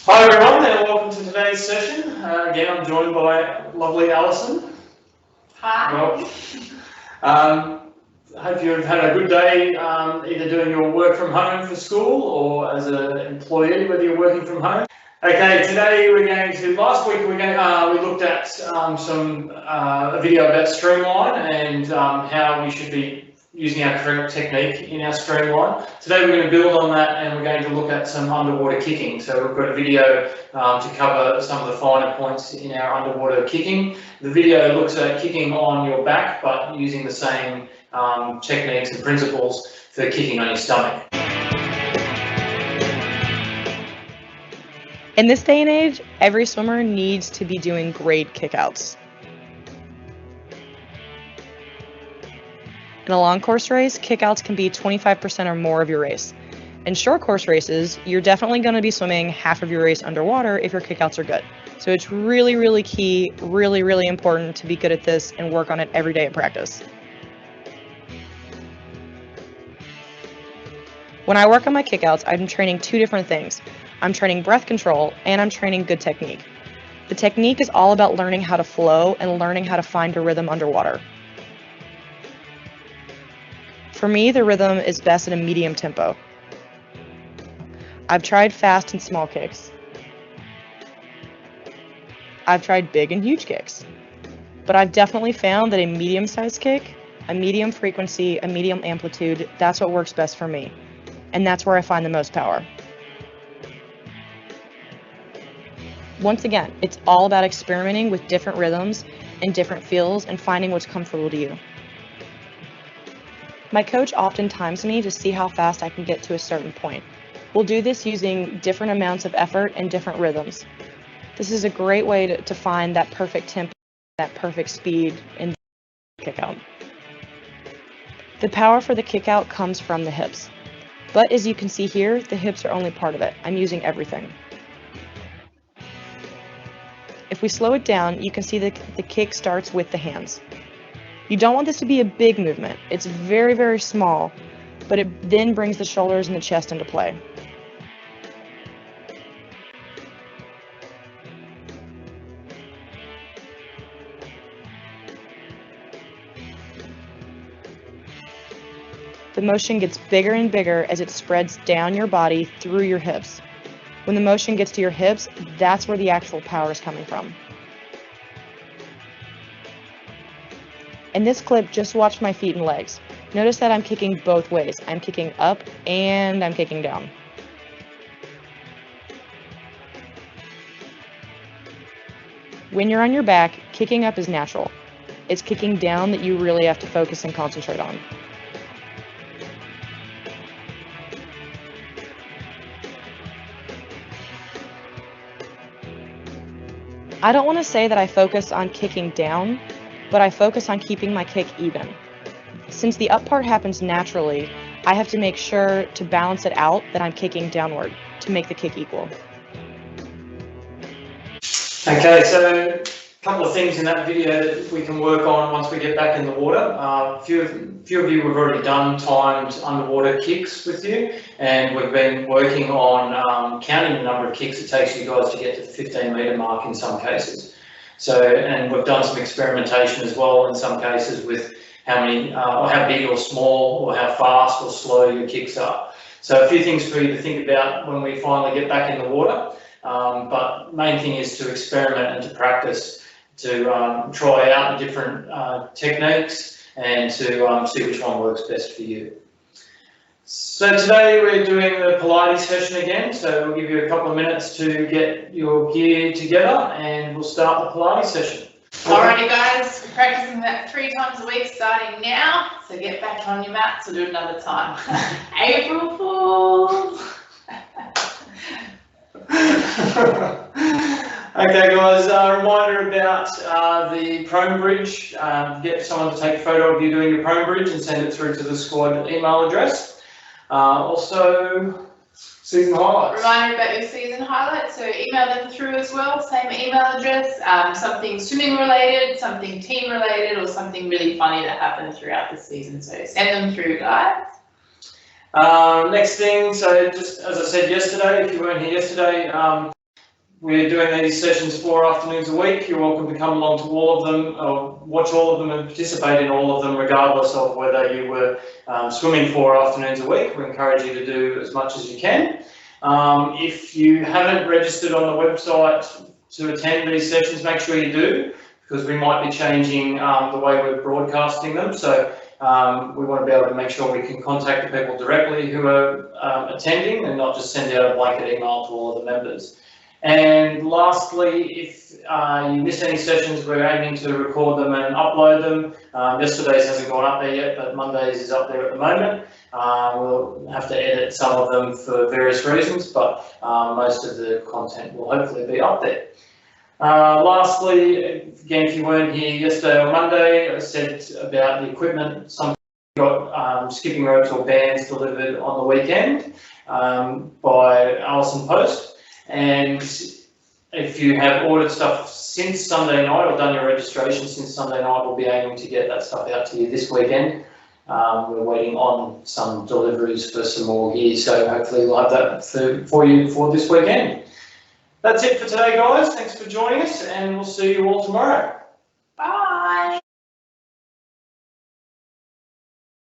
Hi everyone and welcome to today's session. Again, I'm joined by lovely Alison. Hi. Well, hope you've had a good day either doing your work from home for school or as an employee, whether you're working from home. Okay, today last week we looked at a video about streamline and how we should be using our correct technique in our streamline. Today we're going to build on that and we're going to look at some underwater kicking. So we've got a video to cover some of the finer points in our underwater kicking. The video looks at kicking on your back but using the same techniques and principles for kicking on your stomach. In this day and age, every swimmer needs to be doing great kickouts. In a long course race, kickouts can be 25% or more of your race. In short course races, you're definitely going to be swimming half of your race underwater if your kickouts are good. So it's really, really key, really important to be good at this and work on it every day in practice. When I work on my kickouts, I'm training two different things. I'm training breath control and I'm training good technique. The technique is all about learning how to flow and learning how to find a rhythm underwater. For me, the rhythm is best at a medium tempo. I've tried fast and small kicks. I've tried big and huge kicks. But I've definitely found that a medium-sized kick, a medium frequency, a medium amplitude, that's what works best for me. And that's where I find the most power. Once again, it's all about experimenting with different rhythms and different feels and finding what's comfortable to you. My coach often times me to see how fast I can get to a certain point. We'll do this using different amounts of effort and different rhythms. This is a great way to find that perfect tempo, that perfect speed in the kickout. The power for the kickout comes from the hips. But as you can see here, the hips are only part of it. I'm using everything. If we slow it down, you can see that the kick starts with the hands. You don't want this to be a big movement. It's very small, but it then brings the shoulders and the chest into play. The motion gets bigger and bigger as it spreads down your body through your hips. When the motion gets to your hips, that's where the actual power is coming from. In this clip, just watch my feet and legs. Notice that I'm kicking both ways. I'm kicking up and I'm kicking down. When you're on your back, kicking up is natural. It's kicking down that you really have to focus and concentrate on. I don't want to say that I focus on kicking down, but I focus on keeping my kick even. Since the up part happens naturally, I have to make sure to balance it out that I'm kicking downward to make the kick equal. Okay, so a couple of things in that video that we can work on once we get back in the water. A few of you have already done timed underwater kicks with you, and we've been working on counting the number of kicks it takes you guys to get to the 15-metre mark in some cases. So, and we've done some experimentation as well in some cases with how big or small or how fast or slow your kicks are. So a few things for you to think about when we finally get back in the water. But main thing is to experiment and to practice, to try out the different techniques and to see which one works best for you. So today we're doing the Pilates session again, so we'll give you a couple of minutes to get your gear together and we'll start the Pilates session. Alrighty guys, we're practicing that 3 times a week starting now, so get back on your mats or do it another time. April Fools! Okay guys, a reminder about the prone bridge. Get someone to take a photo of you doing your prone bridge and send it through to the squad email address. Also, season highlights. Reminder about your season highlights, so email them through as well, same email address, something swimming related, something team related, or something really funny that happened throughout the season, so send them through guys. Next thing, so just as I said yesterday, if you weren't here yesterday, we're doing these sessions 4 afternoons a week. You're welcome to come along to all of them, or watch all of them and participate in all of them, regardless of whether you were swimming 4 afternoons a week. We encourage you to do as much as you can. If you haven't registered on the website to attend these sessions, make sure you do, because we might be changing the way we're broadcasting them. So we want to be able to make sure we can contact the people directly who are attending and not just send out a blanket email to all of the members. And lastly, if you miss any sessions, we're aiming to record them and upload them. Yesterday's hasn't gone up there yet, but Monday's is up there at the moment. We'll have to edit some of them for various reasons, but most of the content will hopefully be up there. Lastly, again, if you weren't here yesterday or Monday, I said about the equipment. Some got skipping ropes or bands delivered on the weekend by Alison Post. And if you have ordered stuff since Sunday night or done your registration since Sunday night, we'll be aiming to get that stuff out to you this weekend. We're waiting on some deliveries for some more gear, so hopefully we'll have that for you for this weekend. That's it for today, guys. Thanks for joining us, and we'll see you all tomorrow. Bye.